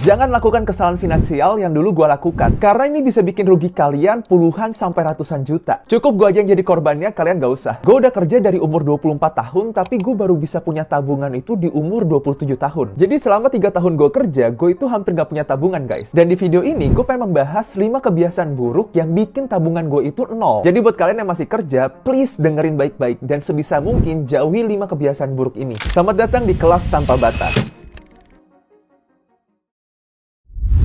Jangan lakukan kesalahan finansial yang dulu gue lakukan, karena ini bisa bikin rugi kalian puluhan sampai ratusan juta. Cukup gue aja yang jadi korbannya, kalian gak usah. Gue udah kerja dari umur 24 tahun, tapi gue baru bisa punya tabungan itu di umur 27 tahun. Jadi selama 3 tahun gue kerja, gue itu hampir gak punya tabungan, guys. Dan di video ini, gue pengen membahas 5 kebiasaan buruk yang bikin tabungan gue itu nol. Jadi buat kalian yang masih kerja, please dengerin baik-baik, dan sebisa mungkin jauhi 5 kebiasaan buruk ini. Selamat datang di Kelas Tanpa Batas.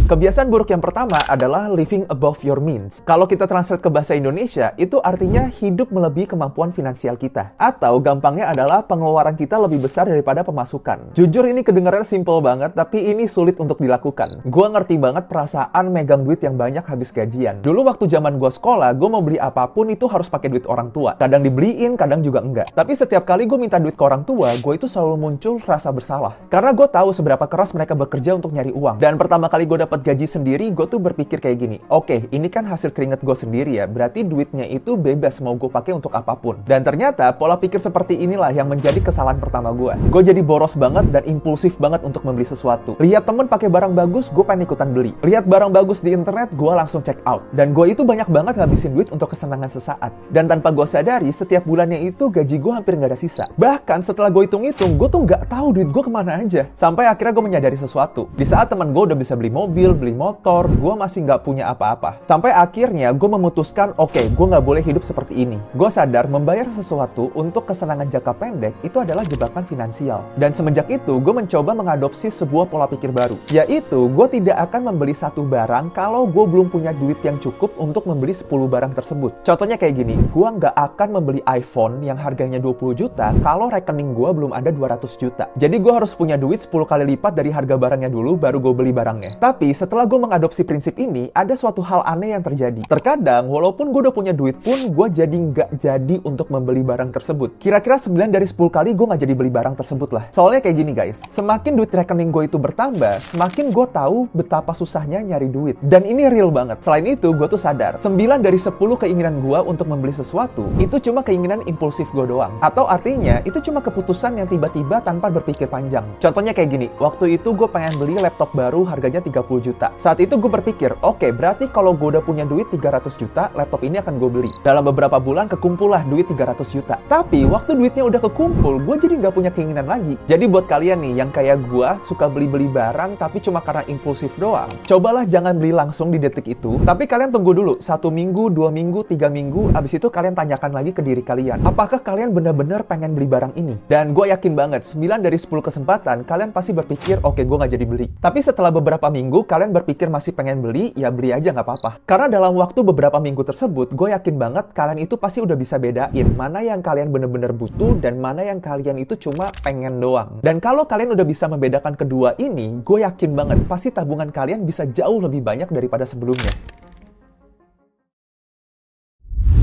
Kebiasaan buruk yang pertama adalah living above your means. Kalau kita translate ke bahasa Indonesia, itu artinya hidup melebihi kemampuan finansial kita. Atau gampangnya adalah pengeluaran kita lebih besar daripada pemasukan. Jujur ini kedengarannya simple banget, tapi ini sulit untuk dilakukan. Gua ngerti banget perasaan megang duit yang banyak habis gajian. Dulu waktu zaman gua sekolah, gua mau beli apapun itu harus pakai duit orang tua. Kadang dibeliin, kadang juga enggak. Tapi setiap kali gua minta duit ke orang tua, gua itu selalu muncul rasa bersalah. Karena gua tahu seberapa keras mereka bekerja untuk nyari uang. Dan pertama kali gua dapat gaji sendiri, gue tuh berpikir kayak gini, oke, ini kan hasil keringet gue sendiri ya, berarti duitnya itu bebas mau gue pakai untuk apapun. Dan ternyata pola pikir seperti inilah yang menjadi kesalahan pertama gue. Gue jadi boros banget dan impulsif banget untuk membeli sesuatu. Lihat temen pakai barang bagus, gue pengen ikutan beli. Lihat barang bagus di internet, gue langsung check out. Dan gue itu banyak banget ngabisin duit untuk kesenangan sesaat. Dan tanpa gue sadari, setiap bulannya itu gaji gue hampir nggak ada sisa. Bahkan setelah gue hitung-hitung, gue tuh nggak tahu duit gue kemana aja. Sampai akhirnya gue menyadari sesuatu. Di saat teman gue udah bisa beli mobil, beli motor, gue masih nggak punya apa-apa. Sampai akhirnya gue memutuskan, oke, gue nggak boleh hidup seperti ini. Gue sadar membayar sesuatu untuk kesenangan jangka pendek itu adalah jebakan finansial. Dan semenjak itu, gue mencoba mengadopsi sebuah pola pikir baru. Yaitu, gue tidak akan membeli satu barang kalau gue belum punya duit yang cukup untuk membeli 10 barang tersebut. Contohnya kayak gini, gue nggak akan membeli iPhone yang harganya 20 juta kalau rekening gue belum ada 200 juta. Jadi gue harus punya duit 10 kali lipat dari harga barangnya dulu, baru gue beli barangnya. Tapi setelah gue mengadopsi prinsip ini, ada suatu hal aneh yang terjadi. Terkadang, walaupun gue udah punya duit pun, gue jadi nggak jadi untuk membeli barang tersebut. Kira-kira 9 dari 10 kali gue nggak jadi beli barang tersebut lah. Soalnya kayak gini guys, semakin duit rekening gue itu bertambah, semakin gue tahu betapa susahnya nyari duit. Dan ini real banget. Selain itu, gue tuh sadar, 9 dari 10 keinginan gue untuk membeli sesuatu, itu cuma keinginan impulsif gue doang. Atau artinya, itu cuma keputusan yang tiba-tiba tanpa berpikir panjang. Contohnya kayak gini, waktu itu gue pengen beli laptop baru harganya 30 juta. Saat itu gue berpikir, oke, berarti kalau gue udah punya duit 300 juta, laptop ini akan gue beli. Dalam beberapa bulan kekumpul lah duit 300 juta. Tapi waktu duitnya udah kekumpul, gue jadi nggak punya keinginan lagi. Jadi buat kalian nih yang kayak gue suka beli-beli barang tapi cuma karena impulsif doang, cobalah jangan beli langsung di detik itu. Tapi kalian tunggu dulu 1 minggu, 2 minggu, 3 minggu. Abis itu kalian tanyakan lagi ke diri kalian, apakah kalian benar-benar pengen beli barang ini? Dan gue yakin banget 9 dari 10 kesempatan kalian pasti berpikir, oke, gue nggak jadi beli. Tapi setelah beberapa minggu kalian berpikir masih pengen beli, ya beli aja nggak apa-apa. Karena dalam waktu beberapa minggu tersebut, gue yakin banget kalian itu pasti udah bisa bedain mana yang kalian bener-bener butuh dan mana yang kalian itu cuma pengen doang. Dan kalau kalian udah bisa membedakan kedua ini, gue yakin banget pasti tabungan kalian bisa jauh lebih banyak daripada sebelumnya.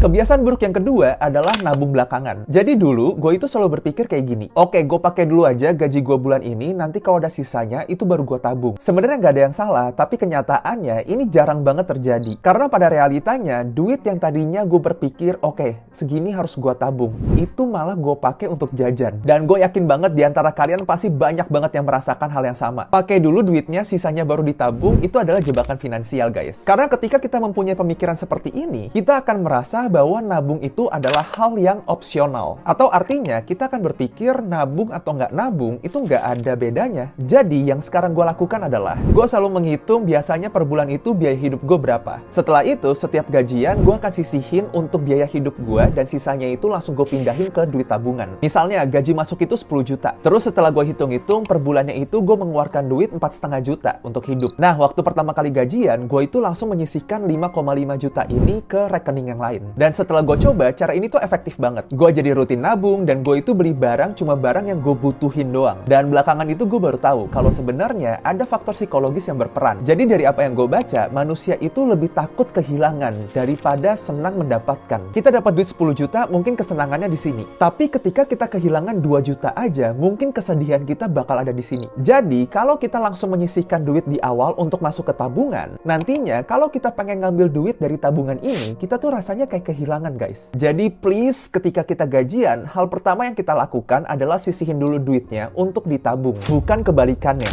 Kebiasaan buruk yang kedua adalah nabung belakangan. Jadi dulu, gue itu selalu berpikir kayak gini. Oke, gue pakai dulu aja gaji gue bulan ini, nanti kalau ada sisanya, itu baru gue tabung. Sebenarnya nggak ada yang salah, tapi kenyataannya ini jarang banget terjadi. Karena pada realitanya, duit yang tadinya gue berpikir, oke, segini harus gue tabung, itu malah gue pakai untuk jajan. Dan gue yakin banget di antara kalian pasti banyak banget yang merasakan hal yang sama. Pakai dulu duitnya, sisanya baru ditabung, itu adalah jebakan finansial, guys. Karena ketika kita mempunyai pemikiran seperti ini, kita akan merasa bahwa nabung itu adalah hal yang opsional. Atau artinya, kita akan berpikir nabung atau nggak nabung itu nggak ada bedanya. Jadi, yang sekarang gue lakukan adalah, gue selalu menghitung biasanya per bulan itu biaya hidup gue berapa. Setelah itu, setiap gajian gue akan sisihin untuk biaya hidup gue, dan sisanya itu langsung gue pindahin ke duit tabungan. Misalnya, gaji masuk itu 10 juta. Terus setelah gue hitung-hitung, per bulannya itu gue mengeluarkan duit 4,5 juta untuk hidup. Nah, waktu pertama kali gajian, gue itu langsung menyisihkan 5,5 juta ini ke rekening yang lain. Dan setelah gue coba, cara ini tuh efektif banget. Gue jadi rutin nabung, dan gue itu beli barang cuma barang yang gue butuhin doang. Dan belakangan itu gue baru tahu kalau sebenarnya ada faktor psikologis yang berperan. Jadi dari apa yang gue baca, manusia itu lebih takut kehilangan daripada senang mendapatkan. Kita dapat duit 10 juta, mungkin kesenangannya di sini. Tapi ketika kita kehilangan 2 juta aja, mungkin kesedihan kita bakal ada di sini. Jadi, kalau kita langsung menyisihkan duit di awal untuk masuk ke tabungan, nantinya kalau kita pengen ngambil duit dari tabungan ini, kita tuh rasanya kayak kehilangan, guys. Jadi please, ketika kita gajian, hal pertama yang kita lakukan adalah sisihin dulu duitnya untuk ditabung, bukan kebalikannya.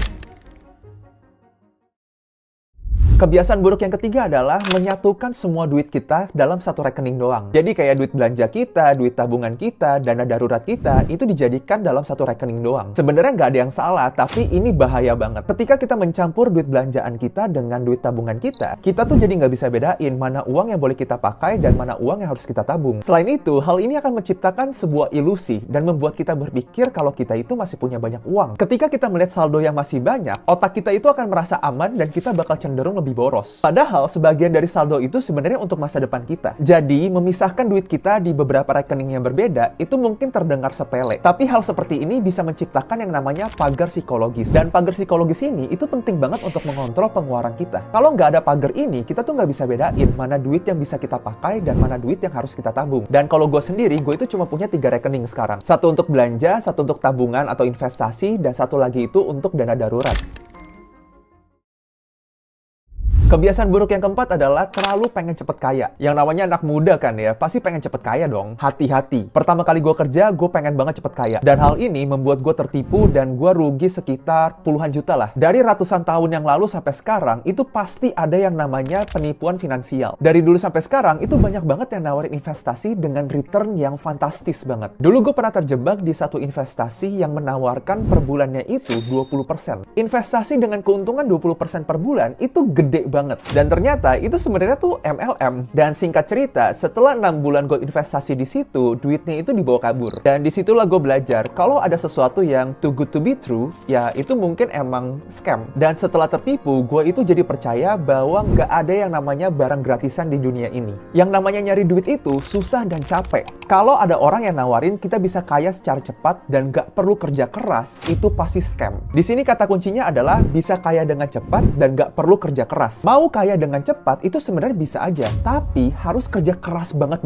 Kebiasaan buruk yang ketiga adalah menyatukan semua duit kita dalam satu rekening doang. Jadi kayak duit belanja kita, duit tabungan kita, dana darurat kita, itu dijadikan dalam satu rekening doang. Sebenarnya nggak ada yang salah, tapi ini bahaya banget. Ketika kita mencampur duit belanjaan kita dengan duit tabungan kita tuh jadi nggak bisa bedain mana uang yang boleh kita pakai dan mana uang yang harus kita tabung. Selain itu, hal ini akan menciptakan sebuah ilusi dan membuat kita berpikir kalau kita itu masih punya banyak uang. Ketika kita melihat saldo yang masih banyak, otak kita itu akan merasa aman dan kita bakal cenderung lebih boros. Padahal sebagian dari saldo itu sebenarnya untuk masa depan kita. Jadi, memisahkan duit kita di beberapa rekening yang berbeda itu mungkin terdengar sepele. Tapi hal seperti ini bisa menciptakan yang namanya pagar psikologis. Dan pagar psikologis ini itu penting banget untuk mengontrol pengeluaran kita. Kalau nggak ada pagar ini, kita tuh nggak bisa bedain mana duit yang bisa kita pakai dan mana duit yang harus kita tabung. Dan kalau gue sendiri, gue itu cuma punya 3 rekening sekarang. Satu untuk belanja, satu untuk tabungan atau investasi, dan satu lagi itu untuk dana darurat. Kebiasaan buruk yang keempat adalah terlalu pengen cepet kaya. Yang namanya anak muda kan ya, pasti pengen cepet kaya dong. Hati-hati. Pertama kali gue kerja, gue pengen banget cepet kaya. Dan hal ini membuat gue tertipu dan gue rugi sekitar puluhan juta lah. Dari ratusan tahun yang lalu sampai sekarang, itu pasti ada yang namanya penipuan finansial. Dari dulu sampai sekarang, itu banyak banget yang nawarin investasi dengan return yang fantastis banget. Dulu gue pernah terjebak di satu investasi yang menawarkan per bulannya itu 20%. Investasi dengan keuntungan 20% per bulan, itu gede banget. Dan ternyata itu sebenarnya tuh MLM. Dan singkat cerita, setelah 6 bulan gue investasi di situ, duitnya itu dibawa kabur. Dan disitulah gue belajar, kalau ada sesuatu yang too good to be true, ya itu mungkin emang scam. Dan setelah tertipu, gue itu jadi percaya bahwa nggak ada yang namanya barang gratisan di dunia ini. Yang namanya nyari duit itu susah dan capek. Kalau ada orang yang nawarin kita bisa kaya secara cepat dan nggak perlu kerja keras, itu pasti scam. Di sini kata kuncinya adalah bisa kaya dengan cepat dan nggak perlu kerja keras. Mau kaya dengan cepat itu sebenarnya bisa aja, tapi harus kerja keras banget.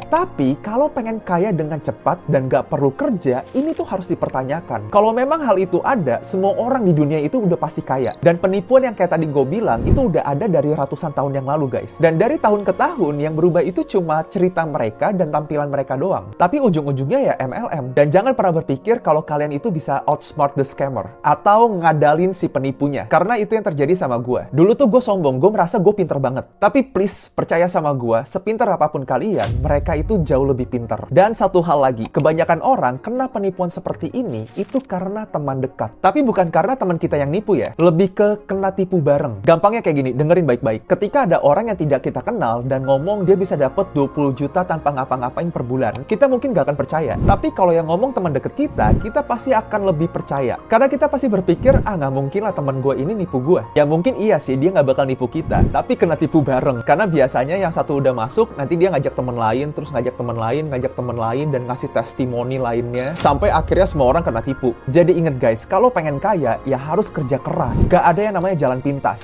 Tapi kalau pengen kaya dengan cepat dan nggak perlu kerja, ini tuh harus dipertanyakan. Kalau memang hal itu ada, semua orang di dunia itu udah pasti kaya. Dan penipuan yang kayak tadi gue bilang, itu udah ada dari ratusan tahun yang lalu guys. Dan dari tahun ke tahun, yang berubah itu cuma cerita mereka dan tampilan mereka doang. Tapi ujung-ujungnya ya MLM. Dan jangan pernah berpikir kalau kalian itu bisa outsmart the scammer atau ngadalin si penipunya. Karena itu yang terjadi sama gue. Dulu tuh gue gue merasa gue pinter banget. Tapi please, percaya sama gue, sepinter apapun kalian, mereka itu jauh lebih pinter. Dan satu hal lagi, kebanyakan orang kena penipuan seperti ini, itu karena teman dekat. Tapi bukan karena teman kita yang nipu ya, lebih ke kena tipu bareng. Gampangnya kayak gini, dengerin baik-baik. Ketika ada orang yang tidak kita kenal dan ngomong dia bisa dapat 20 juta tanpa ngapa-ngapain per bulan, kita mungkin gak akan percaya. Tapi kalau yang ngomong teman deket kita pasti akan lebih percaya. Karena kita pasti berpikir, nggak mungkin lah teman gue ini nipu gue. Ya mungkin iya sih, dia nggak bakal nipu kita, tapi kena tipu bareng. Karena biasanya yang satu udah masuk, nanti dia ngajak teman lain, terus ngajak teman lain, dan ngasih testimoni lainnya, sampai akhirnya semua orang kena tipu. Jadi inget guys, kalau pengen kaya, ya harus kerja keras. Gak ada yang namanya jalan pintas.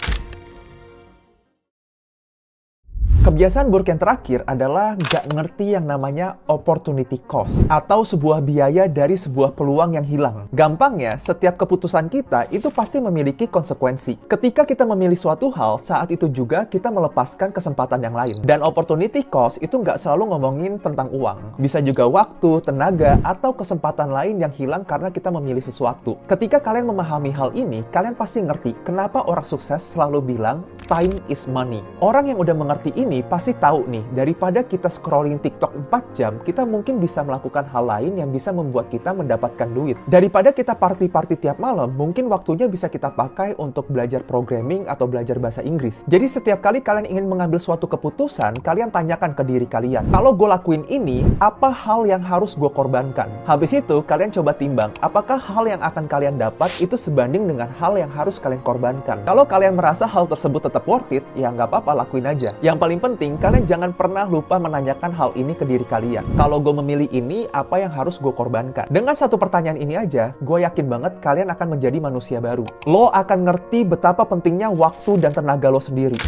Kebiasaan buruk yang terakhir adalah nggak ngerti yang namanya opportunity cost atau sebuah biaya dari sebuah peluang yang hilang. Gampangnya, setiap keputusan kita itu pasti memiliki konsekuensi. Ketika kita memilih suatu hal, saat itu juga kita melepaskan kesempatan yang lain. Dan opportunity cost itu nggak selalu ngomongin tentang uang. Bisa juga waktu, tenaga, atau kesempatan lain yang hilang karena kita memilih sesuatu. Ketika kalian memahami hal ini, kalian pasti ngerti kenapa orang sukses selalu bilang time is money. Orang yang udah mengerti ini pasti tahu nih, daripada kita scrolling TikTok 4 jam, kita mungkin bisa melakukan hal lain yang bisa membuat kita mendapatkan duit. Daripada kita party-party tiap malam, mungkin waktunya bisa kita pakai untuk belajar programming atau belajar bahasa Inggris. Jadi setiap kali kalian ingin mengambil suatu keputusan, kalian tanyakan ke diri kalian, kalau gue lakuin ini, apa hal yang harus gue korbankan? Habis itu, kalian coba timbang, apakah hal yang akan kalian dapat itu sebanding dengan hal yang harus kalian korbankan? Kalau kalian merasa hal tersebut tetap worth it, ya nggak apa-apa, lakuin aja. Yang paling penting, kalian jangan pernah lupa menanyakan hal ini ke diri kalian. Kalau gue memilih ini, apa yang harus gue korbankan? Dengan satu pertanyaan ini aja, gue yakin banget kalian akan menjadi manusia baru. Lo akan ngerti betapa pentingnya waktu dan tenaga lo sendiri.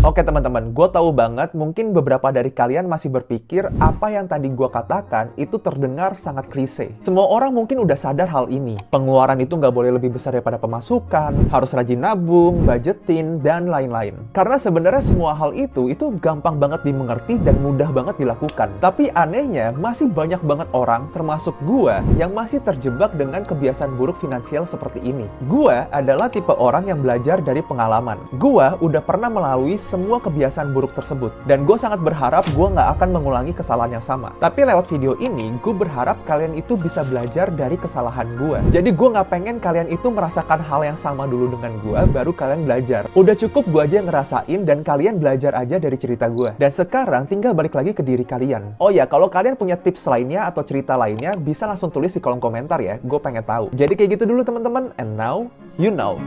Oke teman-teman, gue tahu banget mungkin beberapa dari kalian masih berpikir apa yang tadi gue katakan itu terdengar sangat klise. Semua orang mungkin udah sadar hal ini. Pengeluaran itu nggak boleh lebih besar daripada pemasukan, harus rajin nabung, budgetin, dan lain-lain. Karena sebenarnya semua hal itu gampang banget dimengerti dan mudah banget dilakukan. Tapi anehnya, masih banyak banget orang, termasuk gue, yang masih terjebak dengan kebiasaan buruk finansial seperti ini. Gue adalah tipe orang yang belajar dari pengalaman. Gue udah pernah melalui semua kebiasaan buruk tersebut. Dan gue sangat berharap gue nggak akan mengulangi kesalahan yang sama. Tapi lewat video ini, gue berharap kalian itu bisa belajar dari kesalahan gue. Jadi gue nggak pengen kalian itu merasakan hal yang sama dulu dengan gue, baru kalian belajar. Udah cukup gue aja ngerasain dan kalian belajar aja dari cerita gue. Dan sekarang tinggal balik lagi ke diri kalian. Oh ya, kalau kalian punya tips lainnya atau cerita lainnya, bisa langsung tulis di kolom komentar ya. Gue pengen tahu. Jadi kayak gitu dulu teman-teman. And now, you know.